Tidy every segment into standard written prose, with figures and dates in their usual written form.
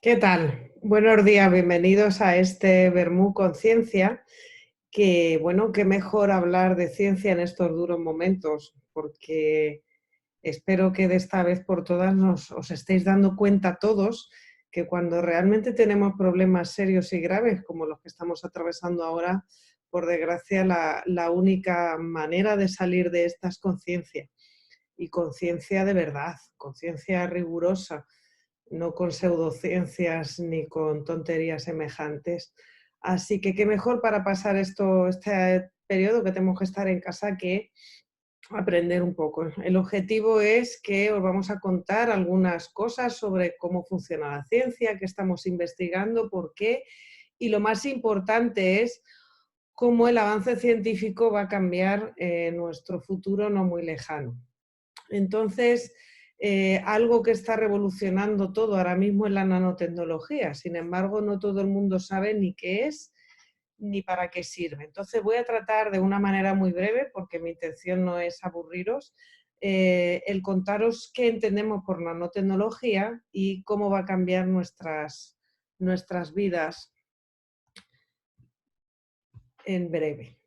¿Qué tal? Buenos días, bienvenidos a este Vermú Conciencia, que bueno, qué mejor hablar de ciencia en estos duros momentos, porque espero que de esta vez por todas os estéis dando cuenta todos que cuando realmente tenemos problemas serios y graves como los que estamos atravesando ahora, por desgracia la única manera de salir de esta es conciencia, y conciencia de verdad, conciencia rigurosa, no con pseudociencias ni con tonterías semejantes. Así que qué mejor para pasar este periodo que tenemos que estar en casa que aprender un poco. El objetivo es que os vamos a contar algunas cosas sobre cómo funciona la ciencia, qué estamos investigando, por qué, y lo más importante es cómo el avance científico va a cambiar nuestro futuro no muy lejano. Entonces, algo que está revolucionando todo ahora mismo es la nanotecnología. Sin embargo, no todo el mundo sabe ni qué es ni para qué sirve. Entonces, voy a tratar de una manera muy breve, porque mi intención no es aburriros, el contaros qué entendemos por nanotecnología y cómo va a cambiar nuestras vidas en breve.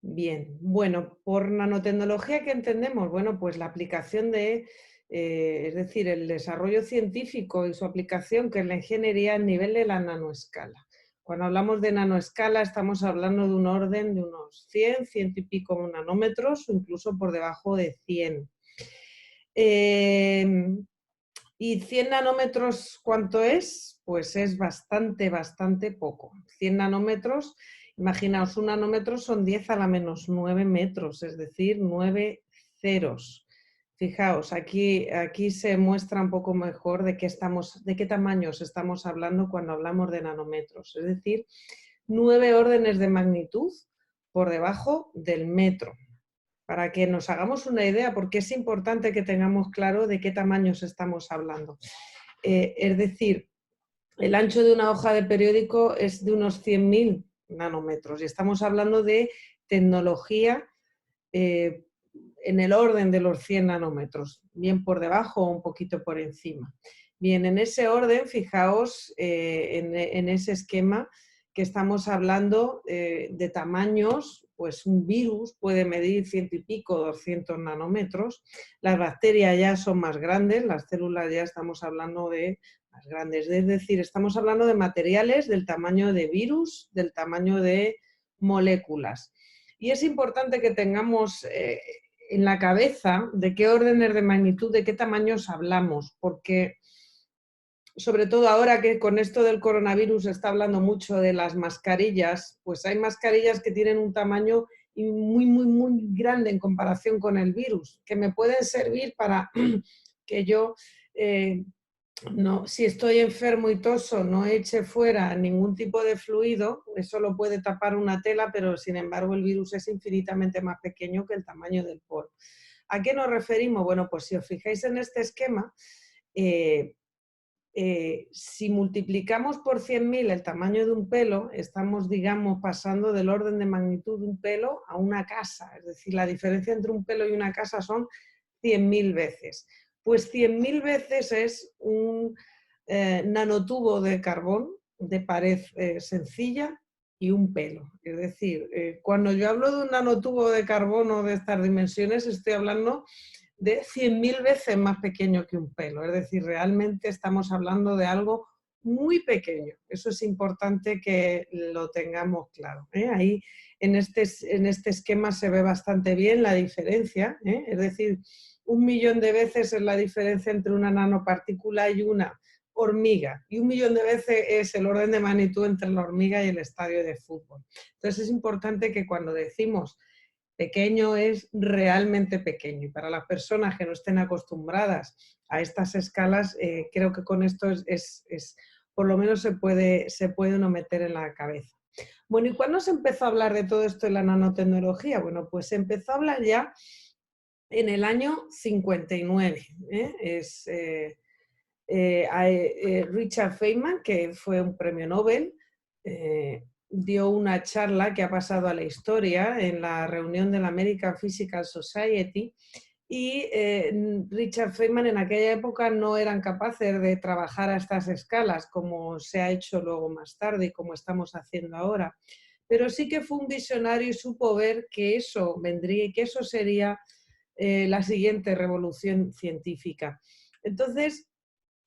Bien, bueno, por nanotecnología, ¿qué entendemos? Bueno, pues la aplicación es decir, el desarrollo científico y su aplicación, que es la ingeniería a nivel de la nanoescala. Cuando hablamos de nanoescala estamos hablando de un orden de unos 100, 100 y pico nanómetros, o incluso por debajo de 100. ¿Y 100 nanómetros cuánto es? Pues es bastante, bastante poco. 100 nanómetros, imaginaos, un nanómetro son 10 a la menos 9 metros, es decir, 9 ceros. Fijaos, aquí se muestra un poco mejor de qué tamaños estamos hablando cuando hablamos de nanómetros, es decir, 9 órdenes de magnitud por debajo del metro, para que nos hagamos una idea, porque es importante que tengamos claro de qué tamaños estamos hablando. Es decir, el ancho de una hoja de periódico es de unos 100.000 nanómetros y estamos hablando de tecnología en el orden de los 100 nanómetros, bien por debajo o un poquito por encima. Bien, en ese orden, fijaos en ese esquema que estamos hablando de tamaños, pues un virus puede medir 100 y pico, 200 nanómetros, las bacterias ya son más grandes, las células ya estamos hablando de más grandes, es decir, estamos hablando de materiales del tamaño de virus, del tamaño de moléculas. Y es importante que tengamos en la cabeza de qué órdenes de magnitud, de qué tamaños hablamos, porque sobre todo ahora que con esto del coronavirus se está hablando mucho de las mascarillas, pues hay mascarillas que tienen un tamaño muy, muy, muy grande en comparación con el virus, que me pueden servir para que yo, no, si estoy enfermo y toso, no eche fuera ningún tipo de fluido, eso lo puede tapar una tela, pero sin embargo el virus es infinitamente más pequeño que el tamaño del poro. ¿A qué nos referimos? Bueno, pues si os fijáis en este esquema, si multiplicamos por 100.000 el tamaño de un pelo, estamos, digamos, pasando del orden de magnitud de un pelo a una casa. Es decir, la diferencia entre un pelo y una casa son 100.000 veces. Pues 100.000 veces es un nanotubo de carbón de pared sencilla y un pelo. Es decir, cuando yo hablo de un nanotubo de carbono de estas dimensiones, estoy hablando de 100.000 veces más pequeño que un pelo. Es decir, realmente estamos hablando de algo muy pequeño. Eso es importante que lo tengamos claro. Ahí en este esquema se ve bastante bien la diferencia. Es decir, 1.000.000 de veces es la diferencia entre una nanopartícula y una hormiga, y 1.000.000 de veces es el orden de magnitud entre la hormiga y el estadio de fútbol. Entonces es importante que cuando decimos pequeño es realmente pequeño, y para las personas que no estén acostumbradas a estas escalas, creo que con esto por lo menos se puede uno meter en la cabeza. Bueno, ¿y cuándo se empezó a hablar de todo esto de la nanotecnología? Bueno, pues se empezó a hablar ya en el año 59. Richard Feynman, que fue un premio Nobel, dio una charla que ha pasado a la historia en la reunión de la American Physical Society, Y Richard Feynman en aquella época no eran capaces de trabajar a estas escalas como se ha hecho luego más tarde y como estamos haciendo ahora. Pero sí que fue un visionario y supo ver que eso vendría y que eso sería la siguiente revolución científica. Entonces,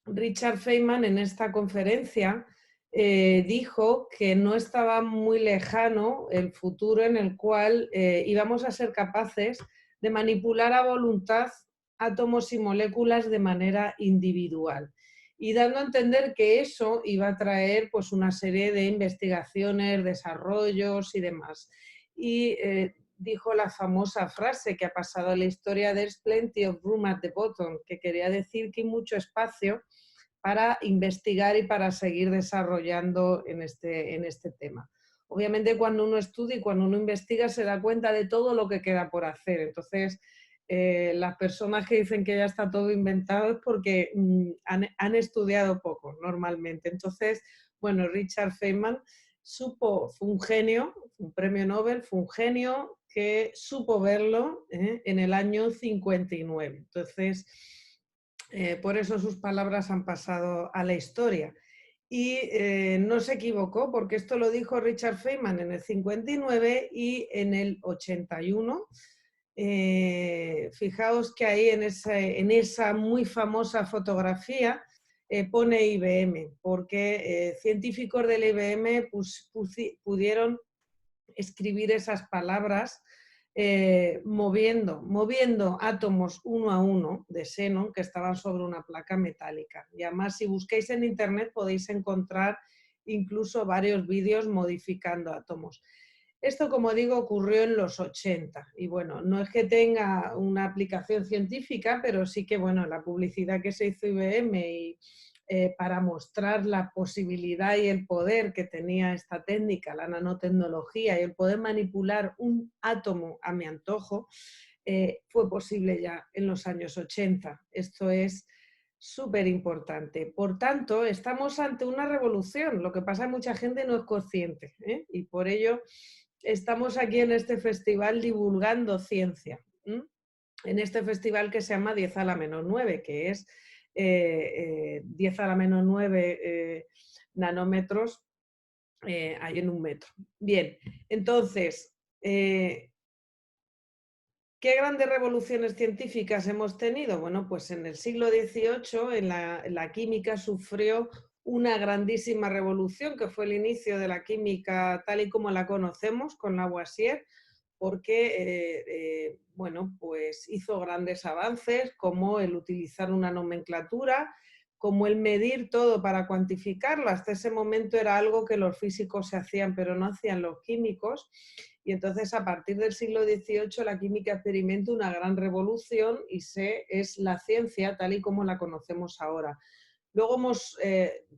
Richard Feynman en esta conferencia dijo que no estaba muy lejano el futuro en el cual íbamos a ser capaces de manipular a voluntad átomos y moléculas de manera individual y dando a entender que eso iba a traer pues, una serie de investigaciones, desarrollos y demás. Y dijo la famosa frase que ha pasado a la historia: "There's plenty of room at the bottom", que quería decir que hay mucho espacio para investigar y para seguir desarrollando en este tema. Obviamente cuando uno estudia y cuando uno investiga se da cuenta de todo lo que queda por hacer. Entonces, las personas que dicen que ya está todo inventado es porque han estudiado poco normalmente. Entonces, bueno, Richard Feynman fue un genio, un premio Nobel, fue un genio que supo verlo en el año 59. Entonces, por eso sus palabras han pasado a la historia. Y no se equivocó, porque esto lo dijo Richard Feynman en el 59 y en el 81. Fijaos que ahí en esa muy famosa fotografía pone IBM, porque científicos del IBM pudieron escribir esas palabras moviendo átomos uno a uno de xenón que estaban sobre una placa metálica. Y además, si busquéis en internet podéis encontrar incluso varios vídeos modificando átomos. Esto, como digo, ocurrió en los 80 y bueno, no es que tenga una aplicación científica, pero sí que bueno, la publicidad que se hizo IBM y para mostrar la posibilidad y el poder que tenía esta técnica, la nanotecnología y el poder manipular un átomo a mi antojo, fue posible ya en los años 80. Esto es súper importante. Por tanto, estamos ante una revolución. Lo que pasa es que mucha gente no es consciente, y por ello estamos aquí en este festival divulgando ciencia. En este festival que se llama 10 a la menos 9, que es 10 a la menos 9 nanómetros hay en un metro. Bien, entonces, ¿qué grandes revoluciones científicas hemos tenido? Bueno, pues en el siglo XVIII la química sufrió una grandísima revolución, que fue el inicio de la química tal y como la conocemos, con Lavoisier, porque bueno, pues hizo grandes avances como el utilizar una nomenclatura, como el medir todo para cuantificarlo. Hasta ese momento era algo que los físicos se hacían, pero no hacían los químicos. Y entonces a partir del siglo XVIII la química experimenta una gran revolución y es la ciencia tal y como la conocemos ahora. Luego hemos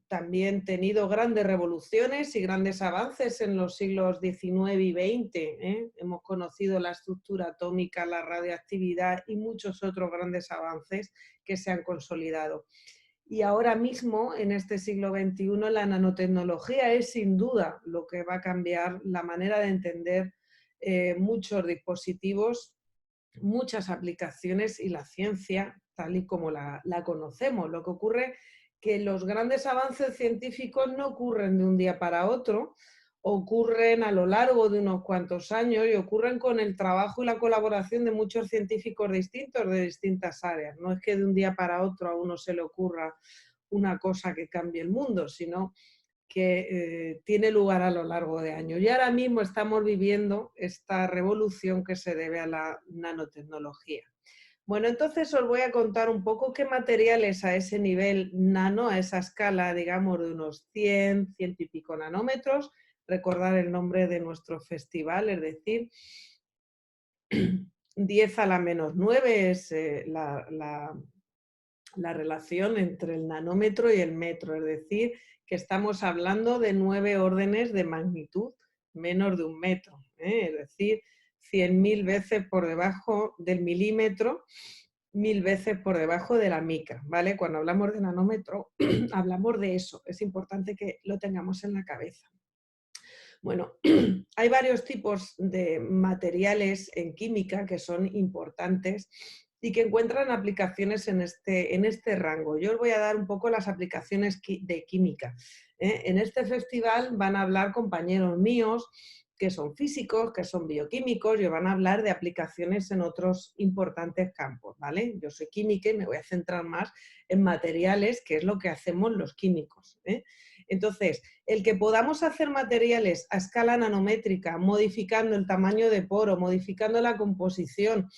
también tenido grandes revoluciones y grandes avances en los siglos XIX y XX. Hemos conocido la estructura atómica, la radioactividad y muchos otros grandes avances que se han consolidado. Y ahora mismo, en este siglo XXI, la nanotecnología es sin duda lo que va a cambiar la manera de entender muchos dispositivos, muchas aplicaciones y la ciencia tal y como la conocemos. Lo que ocurre que los grandes avances científicos no ocurren de un día para otro, ocurren a lo largo de unos cuantos años y ocurren con el trabajo y la colaboración de muchos científicos distintos de distintas áreas. No es que de un día para otro a uno se le ocurra una cosa que cambie el mundo, sino que tiene lugar a lo largo de años. Y ahora mismo estamos viviendo esta revolución que se debe a la nanotecnología. Bueno, entonces os voy a contar un poco qué materiales a ese nivel nano, a esa escala, digamos, de unos 100, 100 y pico nanómetros. Recordar el nombre de nuestro festival, es decir, 10 a la menos 9 es la relación entre el nanómetro y el metro, es decir, que estamos hablando de 9 órdenes de magnitud, menos de un metro, es decir, 100.000 veces por debajo del milímetro, 1000 veces por debajo de la micra, ¿vale? Cuando hablamos de nanómetro, hablamos de eso, es importante que lo tengamos en la cabeza. Bueno, hay varios tipos de materiales en química que son importantes y que encuentran aplicaciones en este rango. Yo os voy a dar un poco las aplicaciones de química. En este festival van a hablar compañeros míos que son físicos, que son bioquímicos, y van a hablar de aplicaciones en otros importantes campos, ¿vale? Yo soy química y me voy a centrar más en materiales, que es lo que hacemos los químicos, ¿eh? Entonces, el que podamos hacer materiales a escala nanométrica, modificando el tamaño de poro, modificando la composición,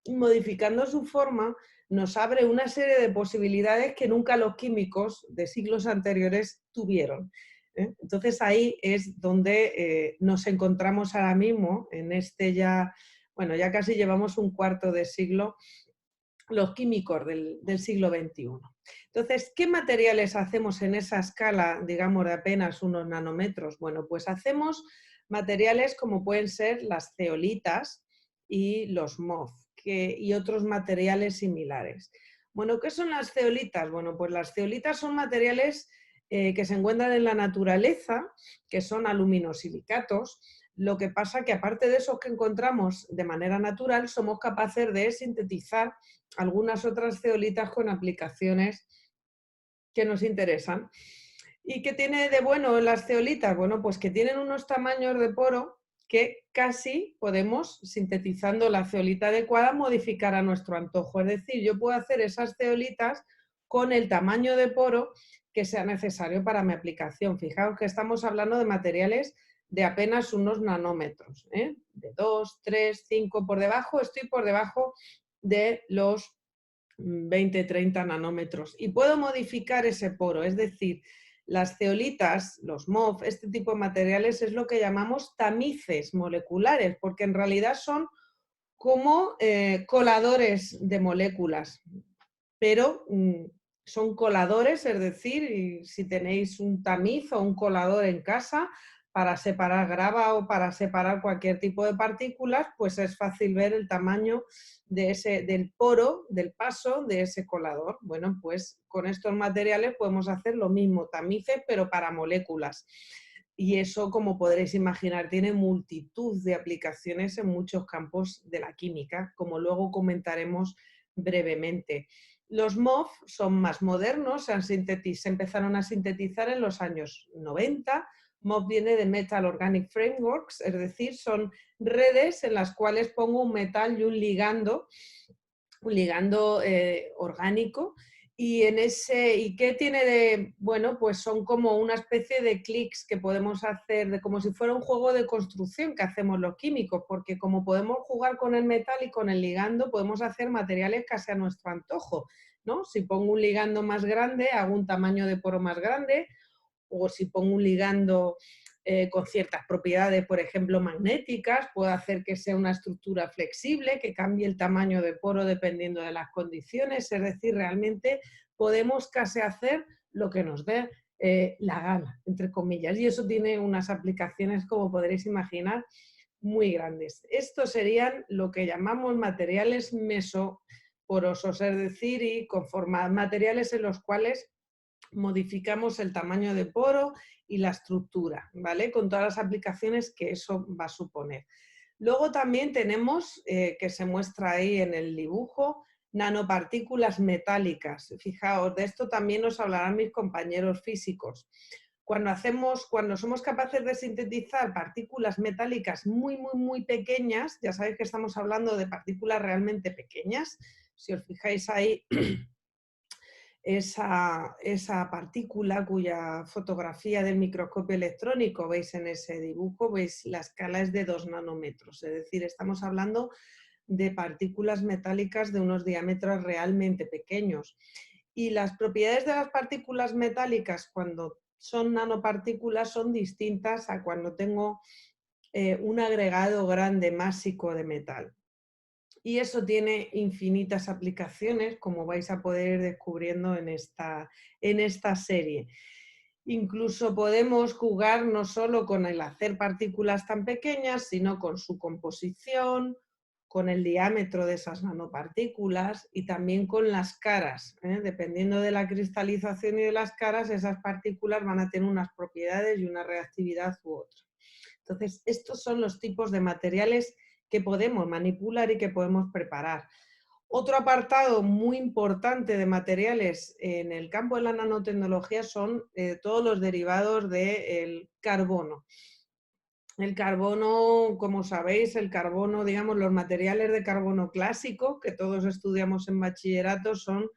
modificando su forma, nos abre una serie de posibilidades que nunca los químicos de siglos anteriores tuvieron. Entonces ahí es donde nos encontramos ahora mismo, en bueno, ya casi llevamos un cuarto de siglo, los químicos del siglo XXI. Entonces, ¿qué materiales hacemos en esa escala, digamos, de apenas unos nanómetros? Bueno, pues hacemos materiales como pueden ser las zeolitas y los MOF y otros materiales similares. Bueno, ¿qué son las zeolitas? Bueno, pues las zeolitas son materiales que se encuentran en la naturaleza, que son aluminosilicatos. Lo que pasa que aparte de esos que encontramos de manera natural, somos capaces de sintetizar algunas otras zeolitas con aplicaciones que nos interesan. ¿Y qué tiene de bueno las zeolitas? Bueno, pues que tienen unos tamaños de poro que casi podemos, sintetizando la zeolita adecuada, modificar a nuestro antojo. Es decir, yo puedo hacer esas zeolitas con el tamaño de poro que sea necesario para mi aplicación. Fijaos que estamos hablando de materiales de apenas unos nanómetros, ¿eh? De 2, 3, 5 por debajo, estoy por debajo de los 20, 30 nanómetros. Y puedo modificar ese poro, es decir, las zeolitas, los MOF, este tipo de materiales es lo que llamamos tamices moleculares, porque en realidad son como coladores de moléculas, pero son coladores, es decir, si tenéis un tamiz o un colador en casa para separar grava o para separar cualquier tipo de partículas, pues es fácil ver el tamaño del poro, del paso de ese colador. Bueno, pues con estos materiales podemos hacer lo mismo, tamices, pero para moléculas. Y eso, como podréis imaginar, tiene multitud de aplicaciones en muchos campos de la química, como luego comentaremos brevemente. Los MOF son más modernos, se empezaron a sintetizar en los años 90. MOF viene de Metal Organic Frameworks, es decir, son redes en las cuales pongo un metal y un ligando orgánico. ¿Y qué tiene de bueno? Pues son como una especie de clics que podemos hacer, como si fuera un juego de construcción que hacemos los químicos, porque como podemos jugar con el metal y con el ligando, podemos hacer materiales casi a nuestro antojo, ¿no? Si pongo un ligando más grande, hago un tamaño de poro más grande, o si pongo un ligando con ciertas propiedades, por ejemplo, magnéticas, puedo hacer que sea una estructura flexible, que cambie el tamaño de poro dependiendo de las condiciones, es decir, realmente podemos casi hacer lo que nos dé la gana, entre comillas, y eso tiene unas aplicaciones, como podréis imaginar, muy grandes. Estos serían lo que llamamos materiales mesoporosos, es decir, y conforman materiales en los cuales modificamos el tamaño de poro y la estructura, ¿vale? Con todas las aplicaciones que eso va a suponer. Luego también tenemos, que se muestra ahí en el dibujo, nanopartículas metálicas. Fijaos, de esto también nos hablarán mis compañeros físicos. Cuando somos capaces de sintetizar partículas metálicas muy, muy, muy pequeñas, ya sabéis que estamos hablando de partículas realmente pequeñas, si os fijáis ahí, esa partícula cuya fotografía del microscopio electrónico veis en ese dibujo, veis la escala es de 2 nanómetros, es decir, estamos hablando de partículas metálicas de unos diámetros realmente pequeños. Y las propiedades de las partículas metálicas cuando son nanopartículas son distintas a cuando tengo un agregado grande másico de metal. Y eso tiene infinitas aplicaciones, como vais a poder ir descubriendo en esta serie. Incluso podemos jugar no solo con el hacer partículas tan pequeñas, sino con su composición, con el diámetro de esas nanopartículas y también con las caras. Dependiendo de la cristalización y de las caras, esas partículas van a tener unas propiedades y una reactividad u otra. Entonces, estos son los tipos de materiales que podemos manipular y que podemos preparar. Otro apartado muy importante de materiales en el campo de la nanotecnología son todos los derivados del carbono. El carbono, como sabéis, el carbono, digamos, los materiales de carbono clásico que todos estudiamos en bachillerato son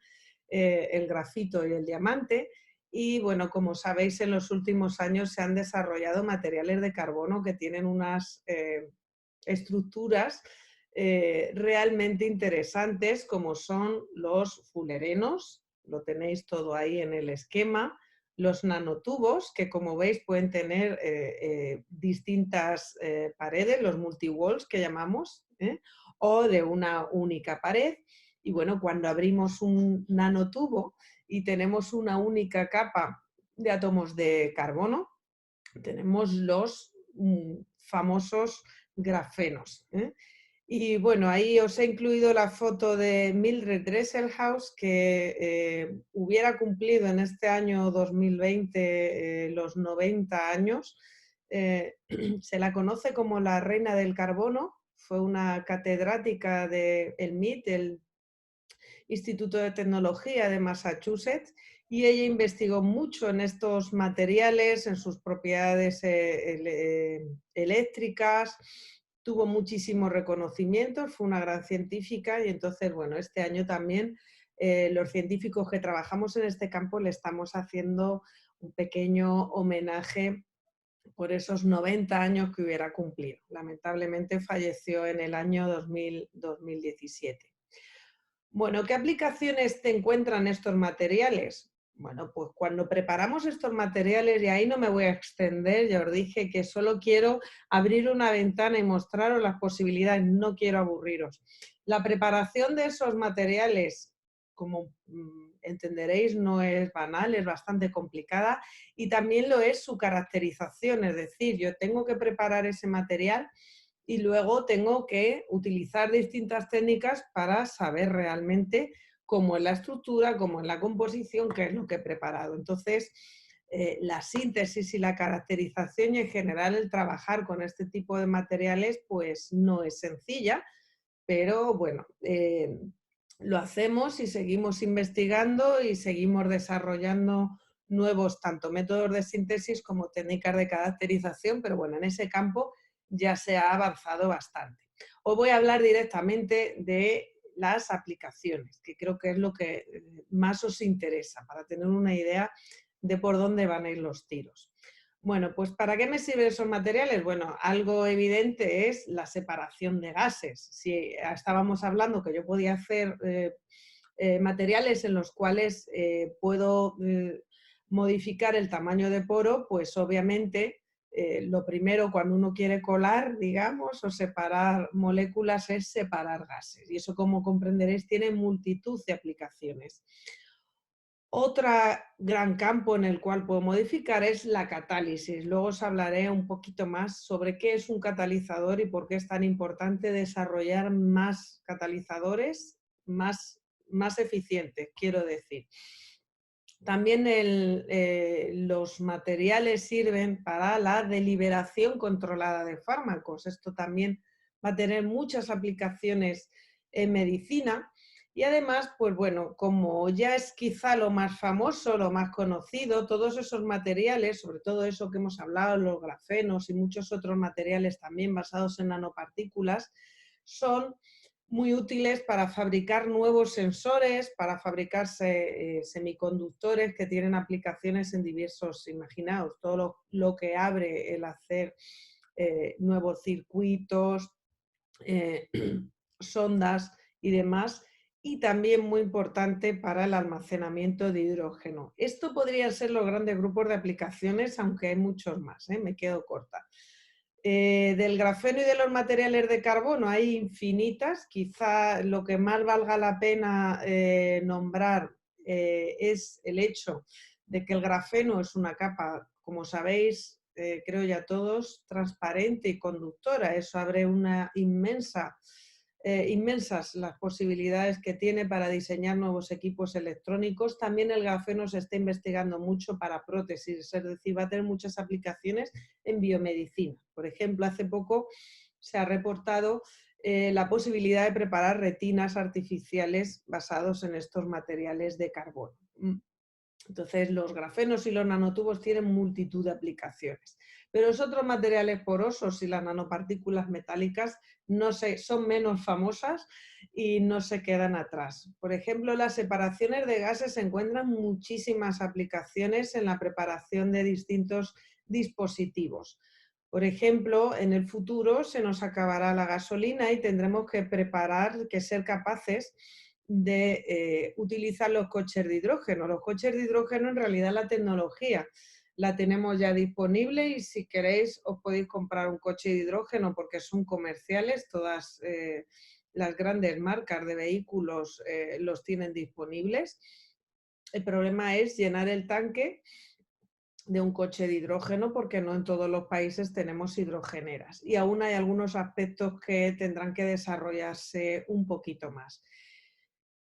el grafito y el diamante. Y bueno, como sabéis, en los últimos años se han desarrollado materiales de carbono que tienen unas estructuras realmente interesantes, como son los fulerenos, lo tenéis todo ahí en el esquema, los nanotubos, que como veis pueden tener distintas paredes, los multiwalls que llamamos, o de una única pared. Y bueno, cuando abrimos un nanotubo y tenemos una única capa de átomos de carbono, tenemos los famosos grafenos. Y bueno, ahí os he incluido la foto de Mildred Dresselhaus, que hubiera cumplido en este año 2020 los 90 años. Se la conoce como la reina del carbono, fue una catedrática del MIT, el Instituto de Tecnología de Massachusetts, y ella investigó mucho en estos materiales, en sus propiedades eléctricas, tuvo muchísimos reconocimientos, fue una gran científica y entonces, bueno, este año también los científicos que trabajamos en este campo le estamos haciendo un pequeño homenaje por esos 90 años que hubiera cumplido. Lamentablemente falleció en el año 2017. Bueno, ¿qué aplicaciones te encuentran estos materiales? Bueno, pues cuando preparamos estos materiales, y ahí no me voy a extender, ya os dije que solo quiero abrir una ventana y mostraros las posibilidades, no quiero aburriros. La preparación de esos materiales, como entenderéis, no es banal, es bastante complicada y también lo es su caracterización, es decir, yo tengo que preparar ese material y luego tengo que utilizar distintas técnicas para saber realmente cómo es la estructura, cómo es la composición, qué es lo que he preparado. Entonces, la síntesis y la caracterización y en general el trabajar con este tipo de materiales pues no es sencilla, pero bueno, lo hacemos y seguimos investigando y seguimos desarrollando nuevos tanto métodos de síntesis como técnicas de caracterización, pero bueno, en ese campo ya se ha avanzado bastante. Os voy a hablar directamente de las aplicaciones, que creo que es lo que más os interesa para tener una idea de por dónde van a ir los tiros. Bueno, pues ¿para qué me sirven esos materiales? Bueno, algo evidente es la separación de gases. Si estábamos hablando que yo podía hacer materiales en los cuales puedo modificar el tamaño de poro, pues obviamente lo primero cuando uno quiere colar, digamos, o separar moléculas es separar gases. Y eso, como comprenderéis, tiene multitud de aplicaciones. Otro gran campo en el cual puedo modificar es la catálisis. Luego os hablaré un poquito más sobre qué es un catalizador y por qué es tan importante desarrollar más catalizadores más eficientes, quiero decir. También los materiales sirven para la deliberación controlada de fármacos. Esto también va a tener muchas aplicaciones en medicina. Y además, pues bueno, como ya es quizá lo más famoso, lo más conocido, todos esos materiales, sobre todo eso que hemos hablado, los grafenos y muchos otros materiales también basados en nanopartículas, son muy útiles para fabricar nuevos sensores, para fabricar semiconductores que tienen aplicaciones en diversos, imaginaos, todo lo que abre el hacer nuevos circuitos, sondas y demás, y también muy importante para el almacenamiento de hidrógeno. Esto podrían ser los grandes grupos de aplicaciones, aunque hay muchos más, me quedo corta. Del grafeno y de los materiales de carbono hay infinitas, quizá lo que más valga la pena nombrar es el hecho de que el grafeno es una capa, como sabéis, creo ya todos, transparente y conductora. Eso abre una inmensas las posibilidades que tiene para diseñar nuevos equipos electrónicos. También el grafeno se está investigando mucho para prótesis, es decir, va a tener muchas aplicaciones en biomedicina. Por ejemplo, hace poco se ha reportado la posibilidad de preparar retinas artificiales basados en estos materiales de carbono. Entonces, los grafenos y los nanotubos tienen multitud de aplicaciones, pero los otros materiales porosos y las nanopartículas metálicas son menos famosas y no se quedan atrás. Por ejemplo, las separaciones de gases encuentran muchísimas aplicaciones en la preparación de distintos dispositivos. Por ejemplo, en el futuro se nos acabará la gasolina y tendremos que ser capaces de utilizar los coches de hidrógeno. Los coches de hidrógeno, en realidad, la tecnología la tenemos ya disponible y si queréis os podéis comprar un coche de hidrógeno porque son comerciales, todas las grandes marcas de vehículos los tienen disponibles. El problema es llenar el tanque de un coche de hidrógeno porque no en todos los países tenemos hidrogeneras y aún hay algunos aspectos que tendrán que desarrollarse un poquito más.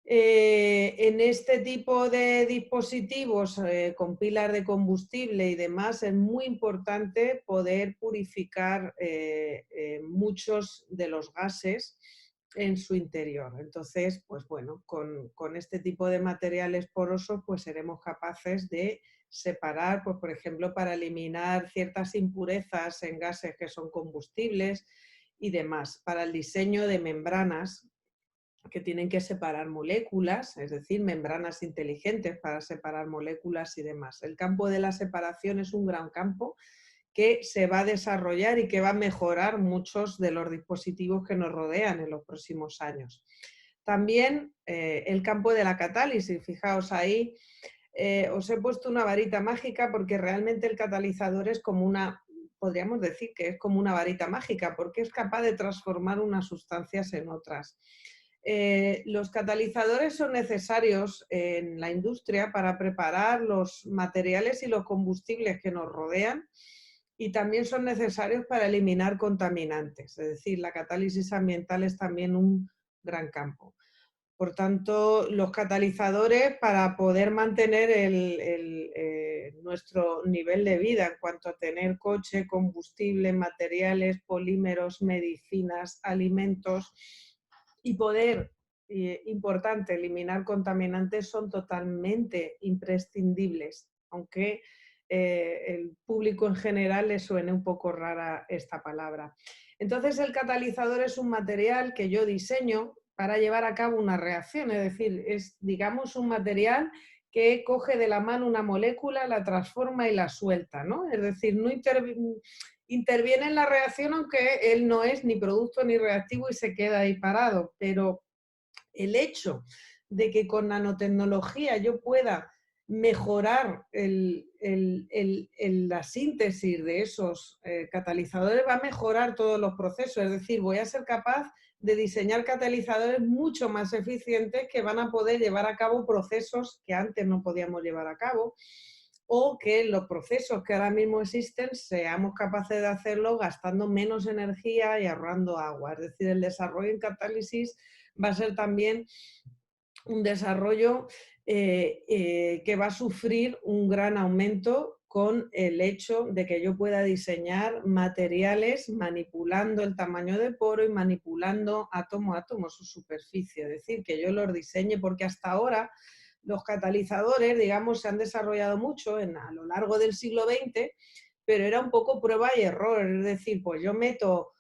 En este tipo de dispositivos con pilas de combustible y demás es muy importante poder purificar muchos de los gases en su interior. Entonces, pues bueno, con este tipo de materiales porosos pues seremos capaces de separar, pues por ejemplo, para eliminar ciertas impurezas en gases que son combustibles y demás, para el diseño de membranas que tienen que separar moléculas, es decir, membranas inteligentes para separar moléculas y demás. El campo de la separación es un gran campo que se va a desarrollar y que va a mejorar muchos de los dispositivos que nos rodean en los próximos años. También el campo de la catálisis, fijaos ahí, os he puesto una varita mágica porque realmente el catalizador es como podríamos decir que es como una varita mágica porque es capaz de transformar unas sustancias en otras. Los catalizadores son necesarios en la industria para preparar los materiales y los combustibles que nos rodean y también son necesarios para eliminar contaminantes, es decir, la catálisis ambiental es también un gran campo. Por tanto, los catalizadores para poder mantener nuestro nivel de vida en cuanto a tener coche, combustible, materiales, polímeros, medicinas, alimentos y poder, importante, eliminar contaminantes son totalmente imprescindibles, aunque el público en general le suene un poco rara esta palabra. Entonces, el catalizador es un material que yo diseño para llevar a cabo una reacción, es decir, es, digamos, un material que coge de la mano una molécula, la transforma y la suelta, ¿no? Es decir, no interviene en la reacción aunque él no es ni producto ni reactivo y se queda ahí parado, pero el hecho de que con nanotecnología yo pueda mejorar la síntesis de esos catalizadores va a mejorar todos los procesos, es decir, voy a ser capaz de diseñar catalizadores mucho más eficientes que van a poder llevar a cabo procesos que antes no podíamos llevar a cabo o que los procesos que ahora mismo existen seamos capaces de hacerlo gastando menos energía y ahorrando agua. Es decir, el desarrollo en catálisis va a ser también un desarrollo que va a sufrir un gran aumento con el hecho de que yo pueda diseñar materiales manipulando el tamaño de poro y manipulando átomo a átomo su superficie. Es decir, que yo los diseñe porque hasta ahora los catalizadores, digamos, se han desarrollado mucho a lo largo del siglo XX, pero era un poco prueba y error. Es decir, pues yo meto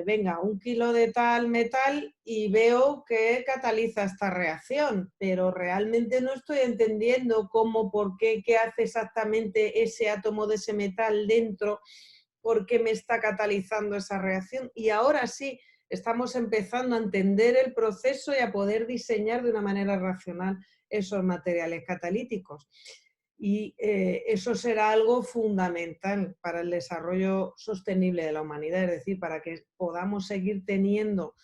venga, 1 kilo de tal metal y veo que cataliza esta reacción, pero realmente no estoy entendiendo cómo, por qué, qué hace exactamente ese átomo de ese metal dentro, por qué me está catalizando esa reacción. Y ahora sí, estamos empezando a entender el proceso y a poder diseñar de una manera racional esos materiales catalíticos. Y eso será algo fundamental para el desarrollo sostenible de la humanidad, es decir, para que podamos seguir teniendo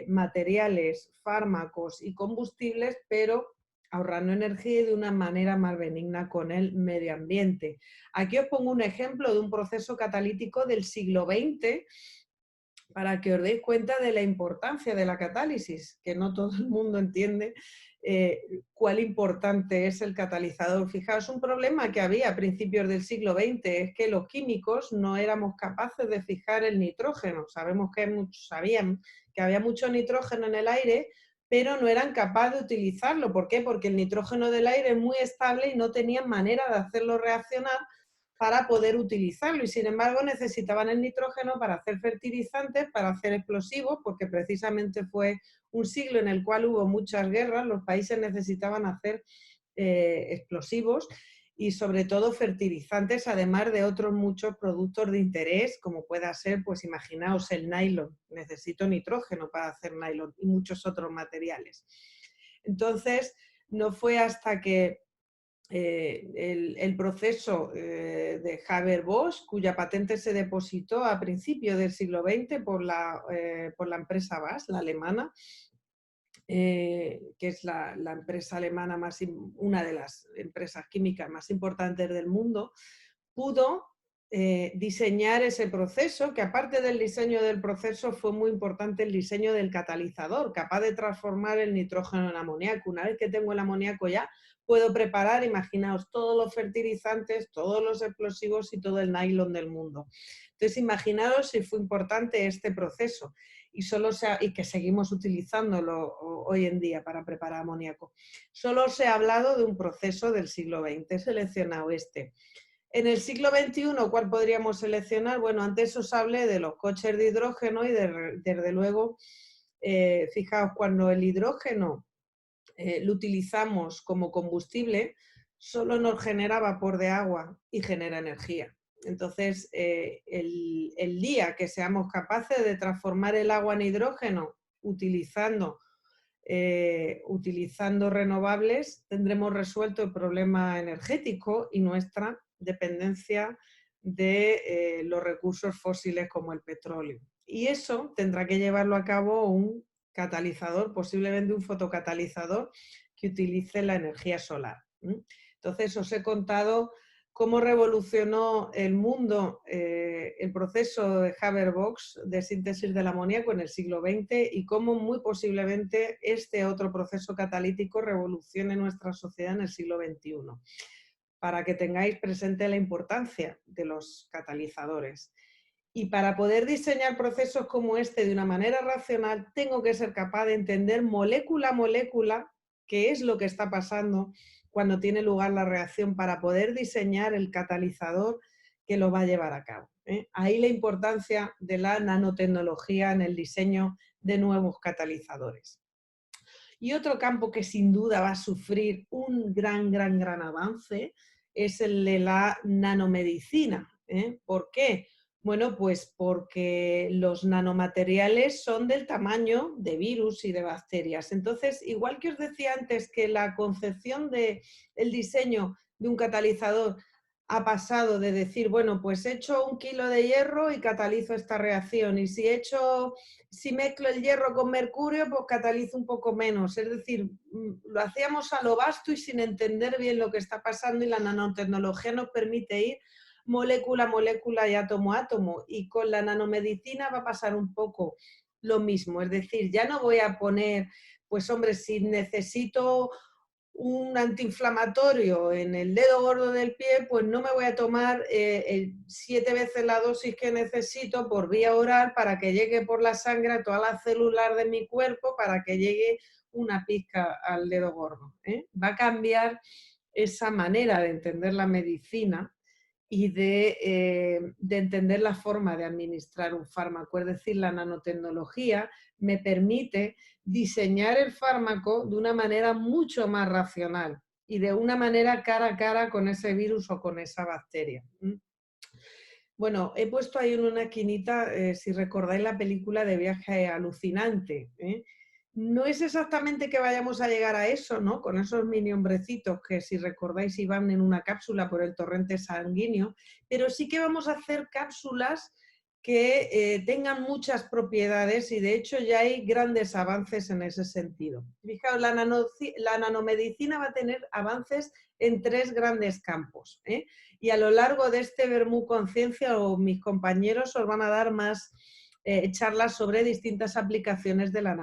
materiales, fármacos y combustibles, pero ahorrando energía y de una manera más benigna con el medio ambiente. Aquí os pongo un ejemplo de un proceso catalítico del siglo XX para que os deis cuenta de la importancia de la catálisis, que no todo el mundo entiende cuál importante es el catalizador. Fijaos, un problema que había a principios del siglo XX es que los químicos no éramos capaces de fijar el nitrógeno. Sabían que había mucho nitrógeno en el aire, pero no eran capaces de utilizarlo. ¿Por qué? Porque el nitrógeno del aire es muy estable y no tenían manera de hacerlo reaccionar para poder utilizarlo, y sin embargo necesitaban el nitrógeno para hacer fertilizantes, para hacer explosivos, porque precisamente fue un siglo en el cual hubo muchas guerras, los países necesitaban hacer explosivos y sobre todo fertilizantes, además de otros muchos productos de interés, como pueda ser, pues imaginaos el nylon, necesito nitrógeno para hacer nylon y muchos otros materiales. Entonces, no fue hasta que el proceso de Haber-Bosch, cuya patente se depositó a principios del siglo XX por la empresa BASF, la alemana, que es la empresa alemana una de las empresas químicas más importantes del mundo, pudo diseñar ese proceso, que aparte del diseño del proceso fue muy importante el diseño del catalizador, capaz de transformar el nitrógeno en amoníaco. Una vez que tengo el amoníaco ya, puedo preparar, imaginaos, todos los fertilizantes, todos los explosivos y todo el nylon del mundo. Entonces, imaginaos si fue importante este proceso y que seguimos utilizándolo hoy en día para preparar amoníaco. Solo se ha hablado de un proceso del siglo XX, he seleccionado este. En el siglo XXI, ¿cuál podríamos seleccionar? Bueno, antes os hablé de los coches de hidrógeno y desde luego, fijaos, cuando el hidrógeno lo utilizamos como combustible, solo nos genera vapor de agua y genera energía. Entonces, el día que seamos capaces de transformar el agua en hidrógeno utilizando renovables, tendremos resuelto el problema energético y nuestra dependencia de los recursos fósiles como el petróleo. Y eso tendrá que llevarlo a cabo un catalizador, posiblemente un fotocatalizador que utilice la energía solar. Entonces os he contado cómo revolucionó el mundo el proceso de Haber-Bosch de síntesis del amoníaco en el siglo XX y cómo muy posiblemente este otro proceso catalítico revolucione nuestra sociedad en el siglo XXI. Para que tengáis presente la importancia de los catalizadores. Y para poder diseñar procesos como este de una manera racional, tengo que ser capaz de entender molécula a molécula qué es lo que está pasando cuando tiene lugar la reacción para poder diseñar el catalizador que lo va a llevar a cabo. Ahí la importancia de la nanotecnología en el diseño de nuevos catalizadores. Y otro campo que sin duda va a sufrir un gran avance es el de la nanomedicina. ¿Por qué? Bueno, pues porque los nanomateriales son del tamaño de virus y de bacterias. Entonces, igual que os decía antes que la concepción del diseño de un catalizador ha pasado de decir, bueno, pues echo 1 kilo de hierro y catalizo esta reacción. Y si mezclo el hierro con mercurio, pues catalizo un poco menos. Es decir, lo hacíamos a lo vasto y sin entender bien lo que está pasando, y la nanotecnología nos permite ir molécula a molécula y átomo a átomo. Y con la nanomedicina va a pasar un poco lo mismo. Es decir, ya no voy a poner, pues hombre, si necesito un antiinflamatorio en el dedo gordo del pie, pues no me voy a tomar 7 veces la dosis que necesito por vía oral para que llegue por la sangre a todas las células de mi cuerpo, para que llegue una pizca al dedo gordo. Va a cambiar esa manera de entender la medicina y de entender la forma de administrar un fármaco. Es decir, la nanotecnología me permite diseñar el fármaco de una manera mucho más racional y de una manera cara a cara con ese virus o con esa bacteria. Bueno, he puesto ahí en una esquinita, si recordáis la película de Viaje Alucinante. No es exactamente que vayamos a llegar a eso, ¿no? Con esos mini hombrecitos que, si recordáis, iban en una cápsula por el torrente sanguíneo, pero sí que vamos a hacer cápsulas que tengan muchas propiedades, y de hecho ya hay grandes avances en ese sentido. Fijaos, la nanomedicina va a tener avances en 3 grandes campos, y a lo largo de este Vermú Conciencia, mis compañeros os van a dar más charlas sobre distintas aplicaciones de la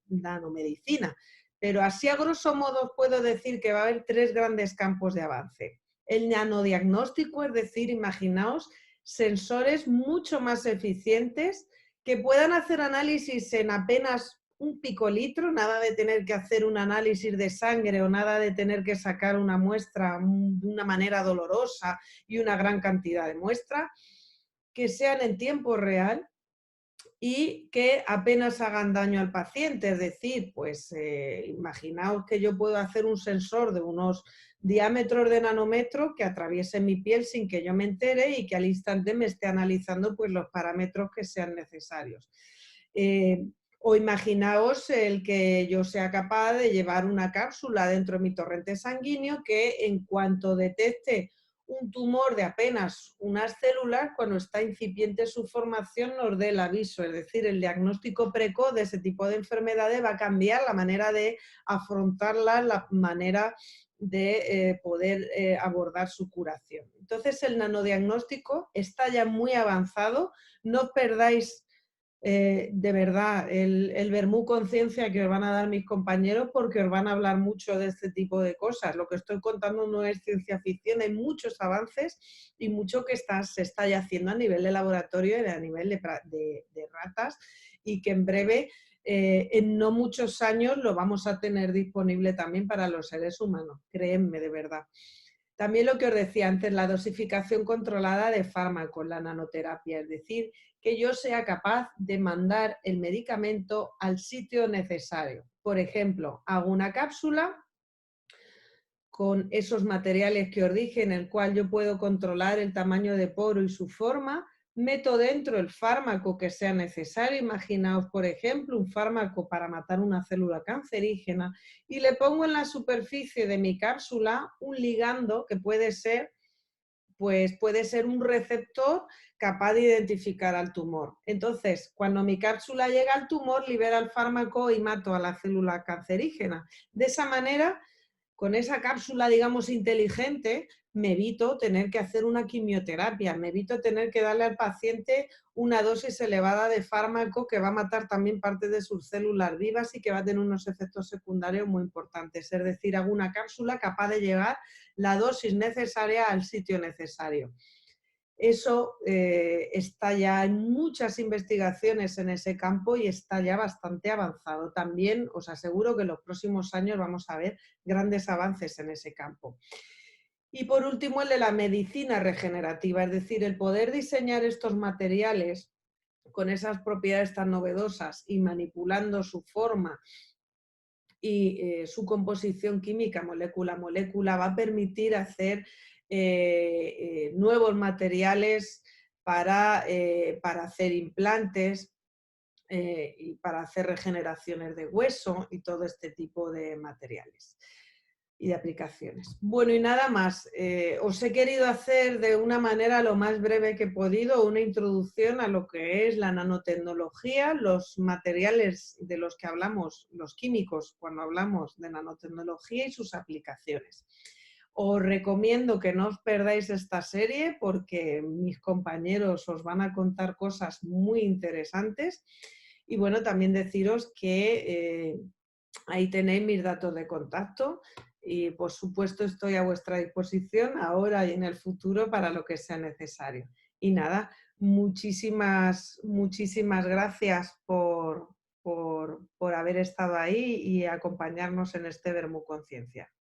nanomedicina. pero así a grosso modo puedo decir que va a haber 3 grandes campos de avance. El nanodiagnóstico, es decir, imaginaos sensores mucho más eficientes que puedan hacer análisis en apenas un picolitro, nada de tener que hacer un análisis de sangre o nada de tener que sacar una muestra de una manera dolorosa y una gran cantidad de muestra, que sean en tiempo real y que apenas hagan daño al paciente. Es decir, pues imaginaos que yo puedo hacer un sensor de unos diámetros de nanómetro que atraviese mi piel sin que yo me entere y que al instante me esté analizando pues, los parámetros que sean necesarios. O imaginaos el que yo sea capaz de llevar una cápsula dentro de mi torrente sanguíneo que en cuanto detecte un tumor de apenas unas células, cuando está incipiente su formación, nos dé el aviso. Es decir, el diagnóstico precoz de ese tipo de enfermedades va a cambiar la manera de afrontarlas, la manera de poder abordar su curación. Entonces, el nanodiagnóstico está ya muy avanzado. No os perdáis de verdad el vermú conciencia que os van a dar mis compañeros, porque os van a hablar mucho de este tipo de cosas. Lo que estoy contando no es ciencia ficción, hay muchos avances y mucho que se está ya haciendo a nivel de laboratorio y a nivel de ratas, y que en breve, en no muchos años, lo vamos a tener disponible también para los seres humanos, créenme, de verdad. También lo que os decía antes, la dosificación controlada de fármacos, la nanoterapia, es decir, que yo sea capaz de mandar el medicamento al sitio necesario. Por ejemplo, hago una cápsula con esos materiales que os dije, en el cual yo puedo controlar el tamaño de poro y su forma, meto dentro el fármaco que sea necesario. Imaginaos, por ejemplo, un fármaco para matar una célula cancerígena y le pongo en la superficie de mi cápsula un ligando que puede ser un receptor capaz de identificar al tumor. Entonces, cuando mi cápsula llega al tumor, libera el fármaco y mato a la célula cancerígena. De esa manera, con esa cápsula, digamos, inteligente, me evito tener que hacer una quimioterapia, me evito tener que darle al paciente una dosis elevada de fármaco que va a matar también parte de sus células vivas y que va a tener unos efectos secundarios muy importantes. Es decir, hago una cápsula capaz de llevar la dosis necesaria al sitio necesario. Eso está ya en muchas investigaciones en ese campo y está ya bastante avanzado. También os aseguro que en los próximos años vamos a ver grandes avances en ese campo. Y por último, el de la medicina regenerativa, es decir, el poder diseñar estos materiales con esas propiedades tan novedosas y manipulando su forma y su composición química molécula a molécula va a permitir hacer nuevos materiales para hacer implantes y para hacer regeneraciones de hueso y todo este tipo de materiales y de aplicaciones. Bueno, y nada más. Os he querido hacer de una manera lo más breve que he podido una introducción a lo que es la nanotecnología, los materiales de los que hablamos, los químicos, cuando hablamos de nanotecnología y sus aplicaciones. Os recomiendo que no os perdáis esta serie porque mis compañeros os van a contar cosas muy interesantes. Y bueno, también deciros que ahí tenéis mis datos de contacto y por supuesto estoy a vuestra disposición ahora y en el futuro para lo que sea necesario. Y nada, muchísimas gracias por haber estado ahí y acompañarnos en este Vermú Conciencia.